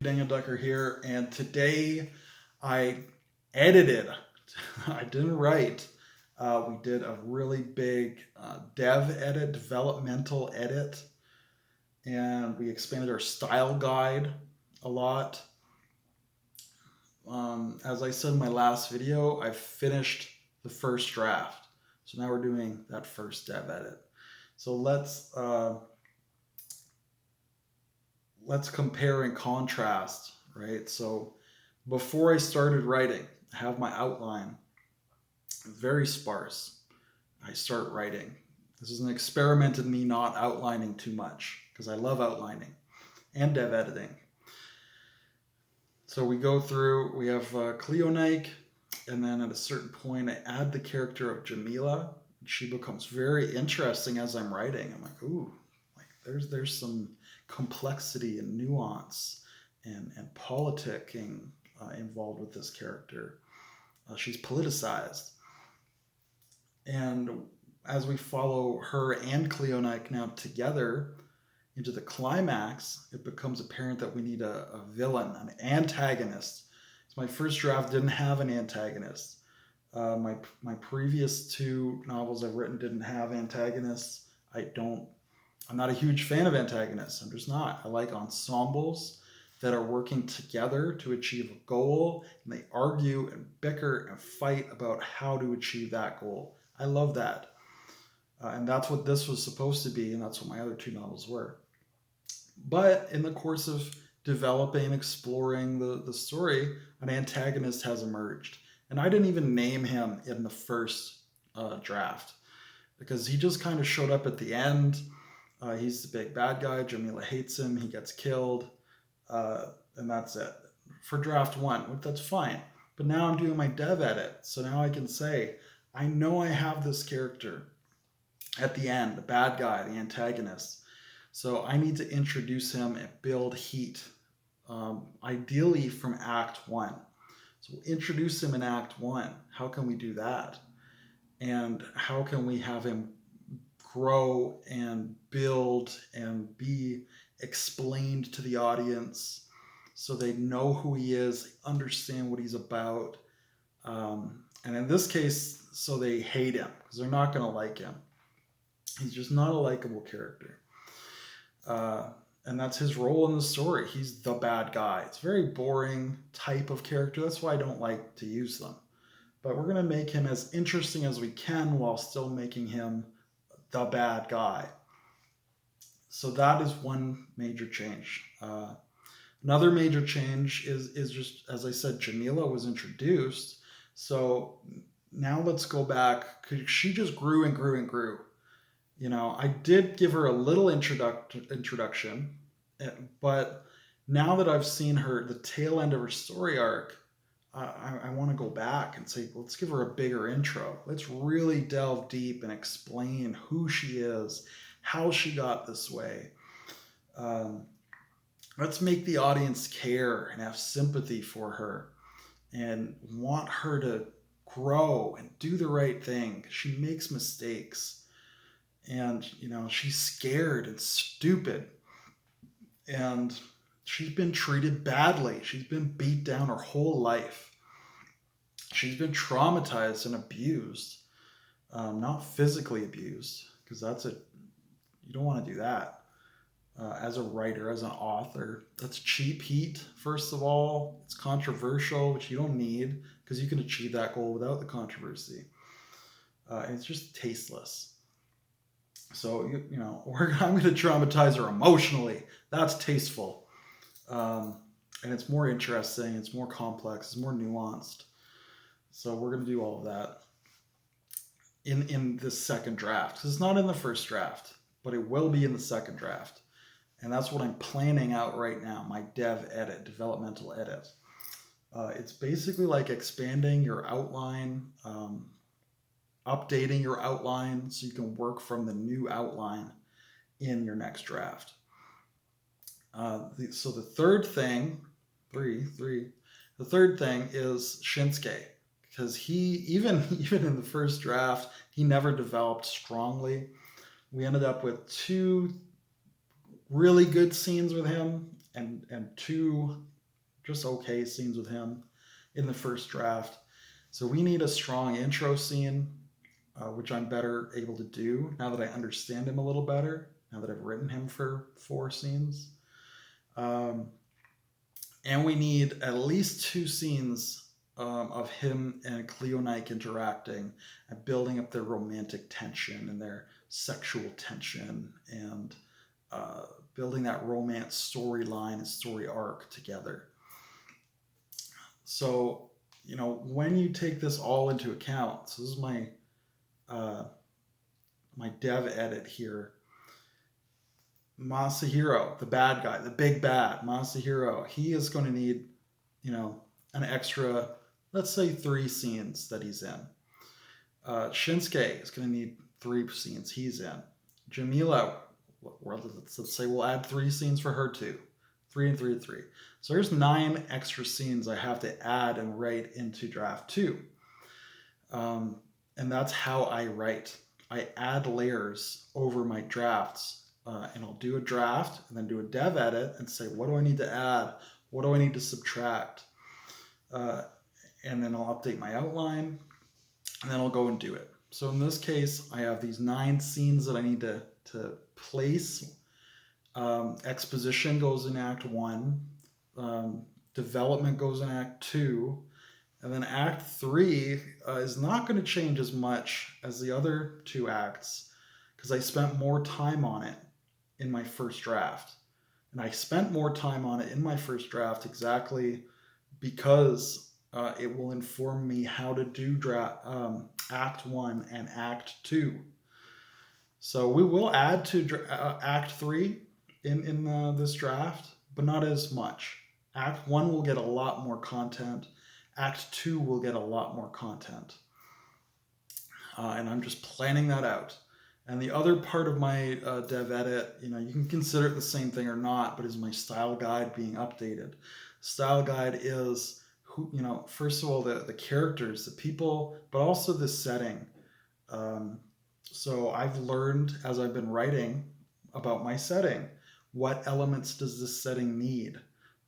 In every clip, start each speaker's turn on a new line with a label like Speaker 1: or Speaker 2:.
Speaker 1: Daniel Ducker here, and today I edited. I didn't write. We did a really big dev edit, developmental edit, and we expanded our style guide a lot. As I said in my last video, I finished the first draft. So now we're doing that first dev edit. So let's compare and contrast, right? So before I started writing, I have my outline, very sparse. I start writing. This is an experiment in me not outlining too much because I love outlining and dev editing. So we go through, we have Cleonike, and then at a certain point, I add the character of Jamila. She becomes very interesting as I'm writing. I'm like, ooh, like there's some complexity and nuance and politicking involved with this character. She's politicized. And as we follow her and Cleonike now together into the climax, it becomes apparent that we need a villain, an antagonist. So my first draft didn't have an antagonist. My previous two novels I've written didn't have antagonists. I'm not a huge fan of antagonists. I'm just not. I like ensembles that are working together to achieve a goal, and they argue and bicker and fight about how to achieve that goal. I love that. And that's what this was supposed to be, and that's what my other two novels were. But in the course of developing, exploring the story, an antagonist has emerged. And I didn't even name him in the first draft because he just kind of showed up at the end. He's the big bad guy. Jamila hates him. He gets killed. And that's it. For draft one, that's fine. But now I'm doing my dev edit. So now I can say, I know I have this character at the end, the bad guy, the antagonist. So I need to introduce him and build heat, ideally from Act 1. So we'll introduce him in Act 1. How can we do that? And how can we have him grow and build and be explained to the audience so they know who he is, understand what he's about. And in this case, so they hate him because they're not going to like him. He's just not a likable character. And that's his role in the story. He's the bad guy. It's a very boring type of character. That's why I don't like to use them. But we're going to make him as interesting as we can while still making him the bad guy. So that is one major change. Another major change is just, as I said, Jamila was introduced. So now let's go back. She just grew and grew and grew. You know, I did give her a little introduction, but now that I've seen her, the tail end of her story arc, I want to go back and say, let's give her a bigger intro. Let's really delve deep and explain who she is, how she got this way. Let's make the audience care and have sympathy for her and want her to grow and do the right thing. She makes mistakes. And, you know, she's scared and stupid. And she's been treated badly. She's been beat down her whole life. She's been traumatized and abused. Not physically abused, because you don't want to do that. As a writer, as an author, that's cheap heat, first of all. It's controversial, which you don't need, because you can achieve that goal without the controversy. And it's just tasteless. So, you know, I'm going to traumatize her emotionally. That's tasteful. And it's more interesting. It's more complex. It's more nuanced. So we're going to do all of that in this second draft. Because it's not in the first draft, but it will be in the second draft. And that's what I'm planning out right now, my dev edit, developmental edit. It's basically like expanding your outline, updating your outline so you can work from the new outline in your next draft. So the third thing, the third thing is Shinsuke, because he, even in the first draft, he never developed strongly. We ended up with two really good scenes with him and two just okay scenes with him in the first draft. So we need a strong intro scene, which I'm better able to do now that I understand him a little better, now that I've written him for 4 scenes. And we need at least 2 scenes of him and Cleonike interacting and building up their romantic tension and their sexual tension and building that romance storyline and story arc together. So, when you take this all into account, so this is my my dev edit here. Masahiro, the bad guy, the big bad, Masahiro, he is going to need, an extra, let's say 3 scenes that he's in. Shinsuke is going to need 3 scenes he's in. Jamila, let's say we'll add 3 scenes for her too. 3 and 3 and 3. So there's 9 extra scenes I have to add and write into draft 2. And that's how I write. I add layers over my drafts. And I'll do a draft and then do a dev edit and say, what do I need to add? What do I need to subtract? And then I'll update my outline and then I'll go and do it. So in this case, I have these 9 scenes that I need to place. Exposition goes in Act 1. Development goes in Act 2. And then Act 3 is not going to change as much as the other 2 acts because I spent more time on it in my first draft. And I spent more time on it in my first draft exactly because it will inform me how to do Act 1 and Act 2. So we will add to Act 3 in this draft, but not as much. Act 1 will get a lot more content. Act 2 will get a lot more content. And I'm just planning that out. And the other part of my dev edit, you can consider it the same thing or not, but is my style guide being updated. Style guide is, first of all, the characters, the people, but also the setting. So I've learned as I've been writing about my setting, what elements does this setting need?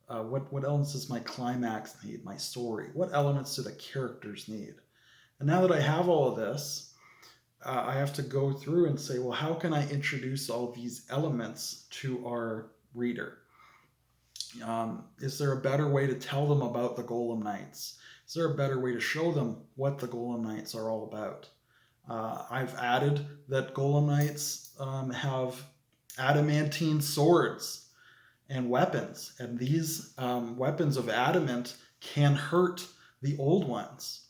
Speaker 1: What elements does my climax need, my story? What elements do the characters need? And now that I have all of this, I have to go through and say, well, how can I introduce all these elements to our reader? Is there a better way to tell them about the Golem Knights? Is there a better way to show them what the Golem Knights are all about? I've added that Golem Knights have adamantine swords and weapons, and these weapons of adamant can hurt the old ones.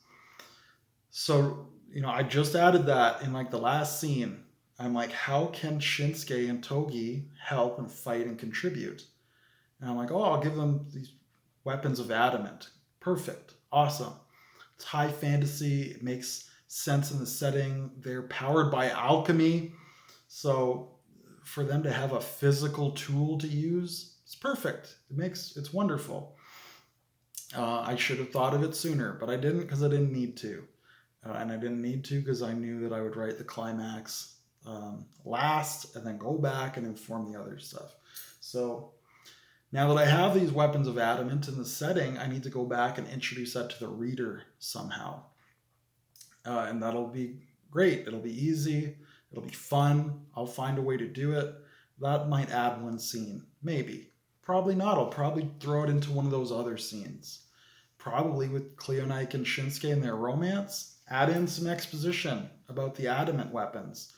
Speaker 1: So, I just added that in the last scene. I'm like, how can Shinsuke and Togi help and fight and contribute? And I'm like, I'll give them these weapons of adamant. Perfect. Awesome. It's high fantasy. It makes sense in the setting. They're powered by alchemy. So for them to have a physical tool to use, it's perfect. It's wonderful. I should have thought of it sooner, but I didn't because I didn't need to. And I didn't need to because I knew that I would write the climax last and then go back and inform the other stuff. So now that I have these weapons of adamant in the setting, I need to go back and introduce that to the reader somehow. And that'll be great. It'll be easy. It'll be fun. I'll find a way to do it. That might add 1 scene. Maybe. Probably not. I'll probably throw it into one of those other scenes. Probably with Cleonike and Shinsuke and their romance. Add in some exposition about the adamant weapons.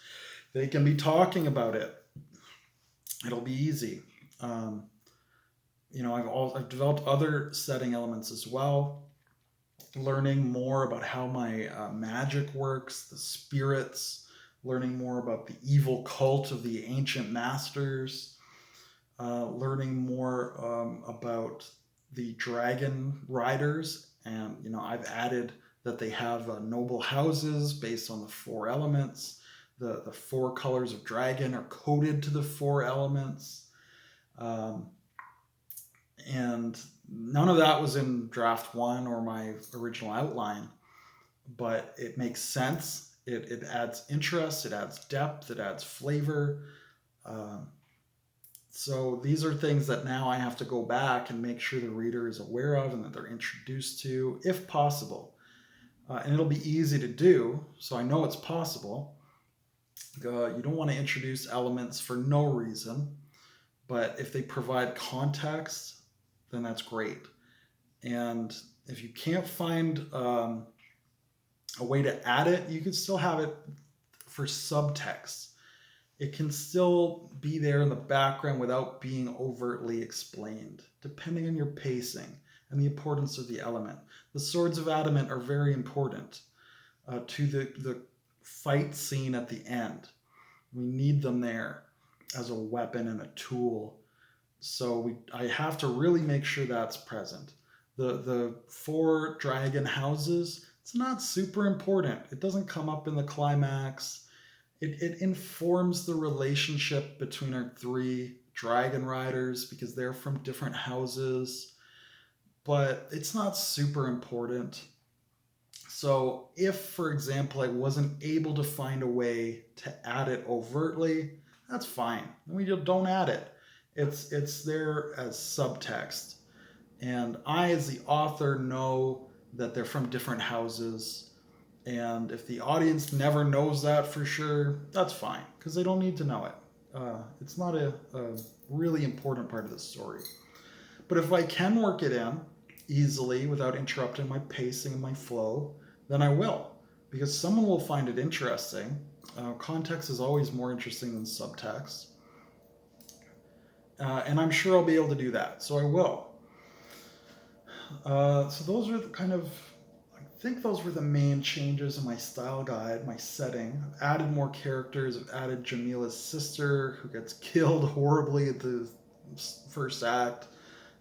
Speaker 1: They can be talking about it. It'll be easy. I've developed other setting elements as well. Learning more about how my magic works, the spirits, learning more about the evil cult of the ancient masters, learning more about the dragon riders. And, I've added that they have noble houses based on the 4 elements. The 4 colors of dragon are coded to the 4 elements. And none of that was in draft 1 or my original outline, but it makes sense. It adds interest, it adds depth, it adds flavor. So these are things that now I have to go back and make sure the reader is aware of and that they're introduced to, if possible. And it'll be easy to do, so I know it's possible. You don't want to introduce elements for no reason, but if they provide context, then that's great. And if you can't find a way to add it, you can still have it for subtext. It can still be there in the background without being overtly explained, depending on your pacing and the importance of the element. The swords of adamant are very important to the fight scene at the end. We need them there as a weapon and a tool. So I have to really make sure that's present. The 4 dragon houses, it's not super important. It doesn't come up in the climax. It informs the relationship between our 3 dragon riders because they're from different houses, but it's not super important. So if, for example, I wasn't able to find a way to add it overtly, that's fine. We don't add it. It's there as subtext. And I, as the author, know that they're from different houses. And if the audience never knows that for sure, that's fine, because they don't need to know it. It's not a really important part of the story. But if I can work it in easily without interrupting my pacing and my flow, then I will, because someone will find it interesting. Context is always more interesting than subtext. And I'm sure I'll be able to do that, so I will. So those are I think those were the main changes in my style guide, my setting. I've added more characters. I've added Jamila's sister, who gets killed horribly at the first act.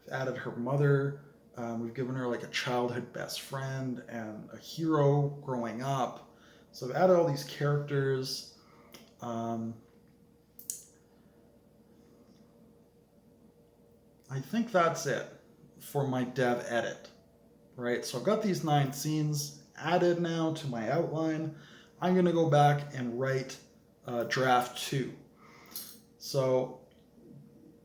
Speaker 1: I've added her mother. We've given her like a childhood best friend and a hero growing up. So I've added all these characters. I think that's it for my dev edit, right? So I've got these 9 scenes added now to my outline. I'm going to go back and write draft 2. So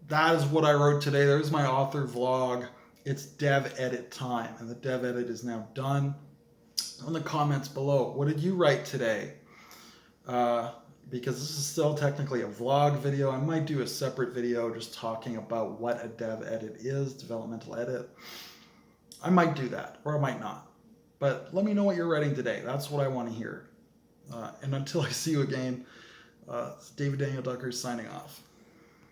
Speaker 1: that is what I wrote today. There's my author vlog. It's dev edit time, and the dev edit is now done. In the comments below, what did you write today? Because this is still technically a vlog video. I might do a separate video just talking about what a dev edit is, developmental edit. I might do that, or I might not. But let me know what you're writing today. That's what I want to hear. And until I see you again, it's David Daniel Ducker signing off.